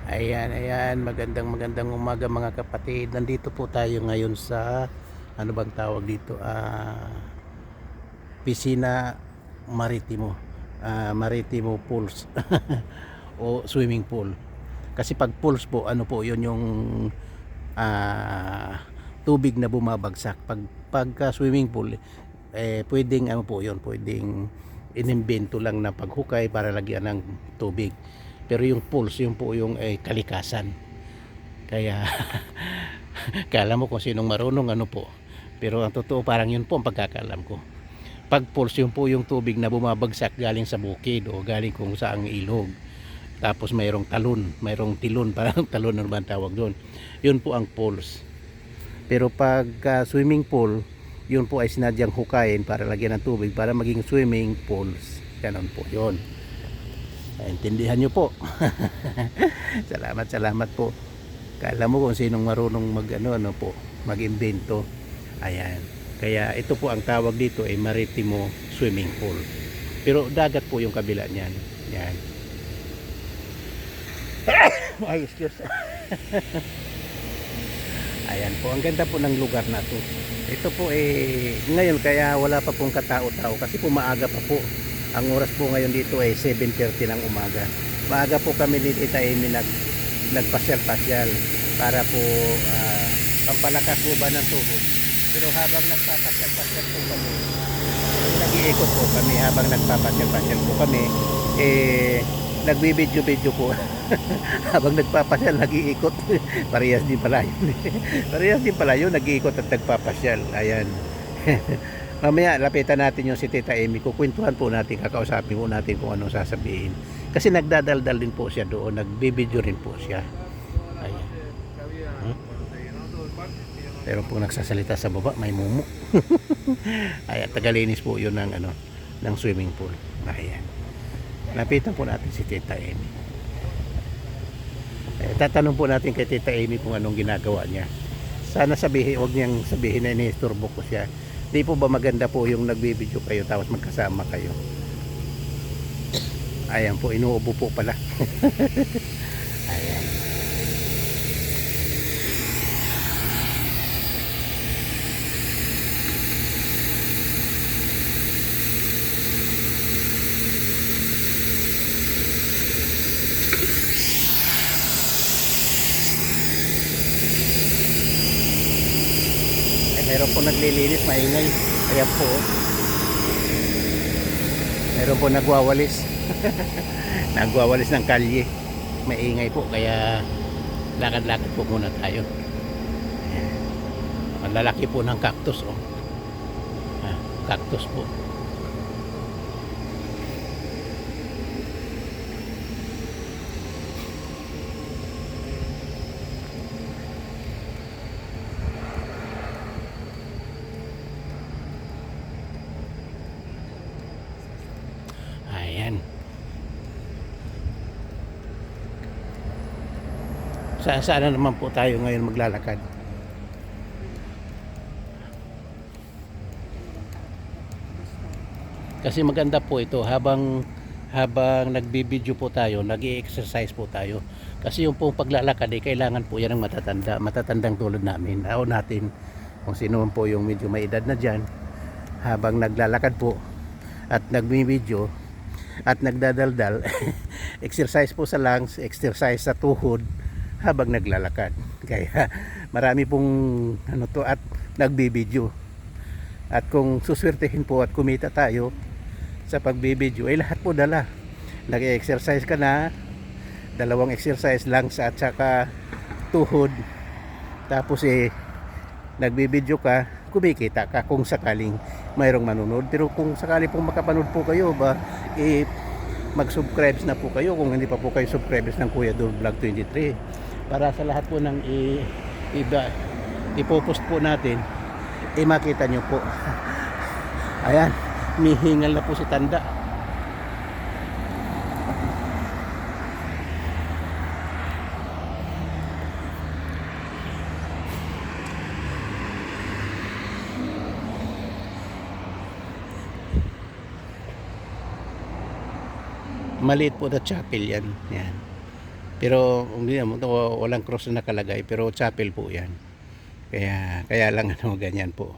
Ayan, ayan, magandang umaga mga kapatid. Nandito po tayo ngayon sa ano bang tawag dito? Piscina Maritimo. Maritimo Pools o swimming pool. Kasi pag pools po, ano po 'yun yung tubig na bumabagsak. Pagka swimming pool, pwedeng ano po 'yun, pwedeng inimbento lang na paghukay para lagyan ng tubig. Pero yung pools, yun po yung kalikasan. Kaya kala mo kung sinong marunong ano po. Pero ang totoo parang yun po ang pagkakalam ko. Pag pools, yun po yung tubig na bumabagsak galing sa bukid o galing kung saang ilog. Tapos mayroong talon, mayroong tilon, parang talon na ba ang tawag doon. Yun po ang pools. Pero pag swimming pool, yun po ay sinadyang hukayin para lagyan ng tubig para maging swimming pools. Ganon po yun. Naintindihan nyo po. Salamat po. Kala mo kung sinong marunong ano po, mag-imbento. Ayan. Kaya ito po ang tawag dito ay Maritimo Swimming Pool. Pero dagat po yung kabila niyan. Yan. Ay, excuse. Ayan po, ang ganda po ng lugar na to. Ito po ngayon kaya wala pa pong katao-tao kasi po maaga pa po. Ang oras po ngayon dito ay 7:30 ng umaga. Maaga po kami ni Tita Amy nagpasyal-pasyal para po pampalakas po ba ng tuhod. Pero habang nagpapasyal-pasyal po kami, nag-iikot po kami habang nagpapasyal-pasyal po kami, nagbibidyo-video po. Habang nagpapasyal, nag-iikot. Parehas din pala yun. Parehas din pala yun, nag-iikot at nagpapasyal. Ayan. Mamaya, lapitan natin yung si Tita Amy. Kukwentuhan po natin, kakausapin po natin kung anong sasabihin. Kasi nagdadaldal din po siya doon, nagbibidyo rin po siya. Ayan. Pero po nagsasalita sa baba, may mumu. Ayan, tagalinis po yun ng, ng swimming pool. Ayan. Lapitan po natin si Tita Amy. Tatanong po natin kay Tita Amy kung anong ginagawa niya. Sana huwag niyang sabihin na iniistorbo ko siya. Di po ba maganda po yung nagbibideo kayo tapos magkasama kayo? Ayan po, inuubo po pala. Ayan. Meron po naglilinis, maingay. Ayan po. Meron po nagwawalis. Nagwawalis ng kalye. Maingay po, kaya lakad-lakad po muna tayo. Ayan. Ang lalaki po ng cactus, oh. Cactus po. Ayan. Saan na naman po tayo ngayon maglalakad? Kasi maganda po ito habang nagbibideo po tayo, nag-i-exercise po tayo. Kasi yung pong paglalakad kailangan po yan ng matatandang tulad namin. O natin, kung sino man po yung medyo may edad na dyan, habang naglalakad po at nagbibideo at nagdadaldal, exercise po sa lungs, exercise sa tuhod habang naglalakad. Kaya marami pong at nagbibideo. At kung suswertehin po at kumita tayo sa pagbibideo, lahat po dala. Nag-exercise ka na, dalawang exercise lungs at saka tuhod. Tapos nagbibideo ka, kumikita ka kung sakaling mayroong manonood. Pero kung sakali pong makapanood po kayo mag-subscribe na po kayo kung hindi pa po kayo subscribers ng Kuya Dol Vlog 23 para sa lahat po ng ipopost po natin makita nyo po. Ayan, mihingal na po si Tanda. Maliit po na chapel yan. Yan. Pero hindi naman walang cross na nakalagay, pero chapel po 'yan. Kaya lang ano ganyan po.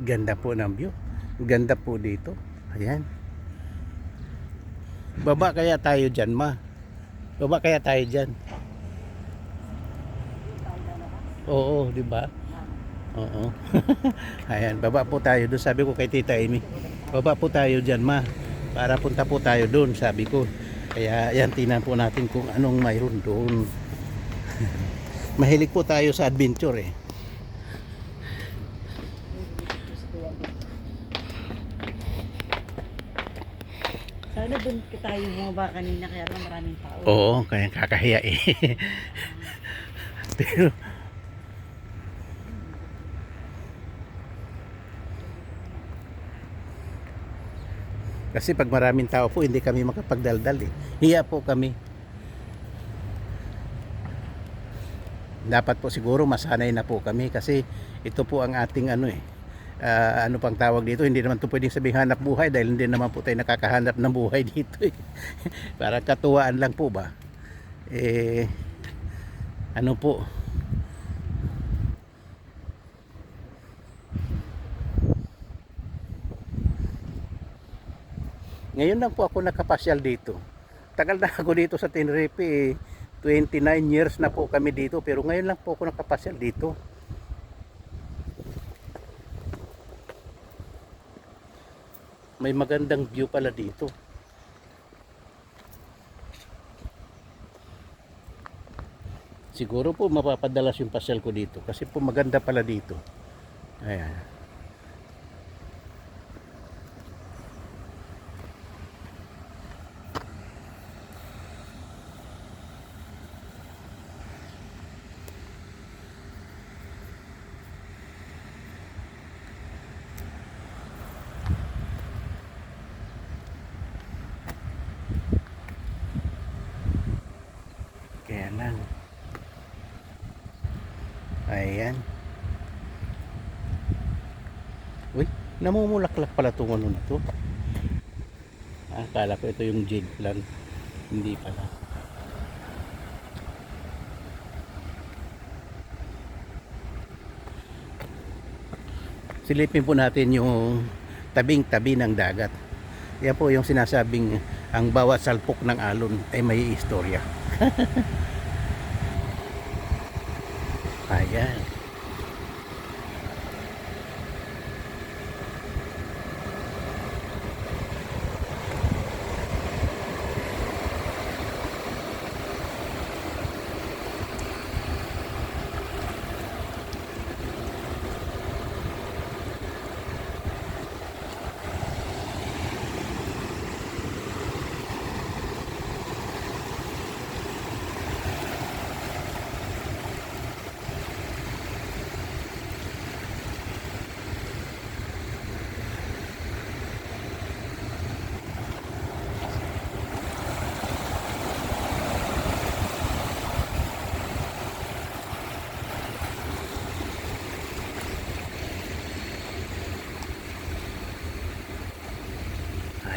Ganda po ng view. Ganda po dito. Ayan. Baba kaya tayo dyan, ma. Baba kaya tayo dyan. Oo, di ba? Oo. Ayan, baba po tayo doon. Sabi ko kay Tita Amy, baba po tayo dyan, ma. Para punta po tayo doon, sabi ko. Kaya yan, tingnan po natin kung anong mayroon doon. Mahilig po tayo sa adventure eh. Sana doon tayo bumaba kanina kaya lang maraming tao. Oo, kaya kakahiya eh. Pero kasi pag maraming tao po, hindi kami makapagdaldal eh. Hiya po kami. Dapat po siguro masanay na po kami kasi ito po ang ating ano eh. Ano pang tawag dito, hindi naman to pwedeng sabing hanap buhay dahil hindi naman po tayo nakakahanap ng buhay dito eh. Para katuwaan lang po ba. Ano po, ngayon lang po ako nakapasyal dito. Tagal na ako dito sa Tenerife eh. 29 years na po kami dito pero ngayon lang po ako nakapasyal dito. May magandang view pala dito. Siguro po mapapadalas yung pasyal ko dito kasi po maganda pala dito. Ayan. Kaya lang. Ayan. Uy, namumulaklak pala itong ano na to. Akala ko ito yung jade lang. Hindi pala. Silipin po natin yung tabing-tabi ng dagat. Yan po yung sinasabing ang bawat salpok ng alon ay may istorya. Ayan.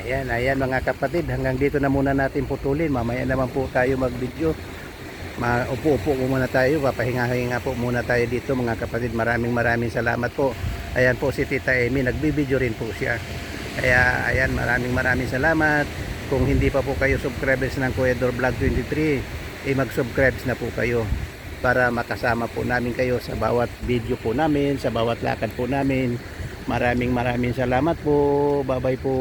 Ayan mga kapatid, hanggang dito na muna natin putulin. Mamaya naman po tayo mag-video. Upo-upo po muna tayo, papahinga-hinga po muna tayo dito mga kapatid. Maraming salamat po. Ayan po si Tita Amy, nagbibideo rin po siya. Kaya ayan, maraming salamat. Kung hindi pa po kayo subscribers ng Kuedor Vlog 23, mag-subscribe na po kayo para makasama po namin kayo sa bawat video po namin, sa bawat lakad po namin. Maraming salamat po. Bye bye po.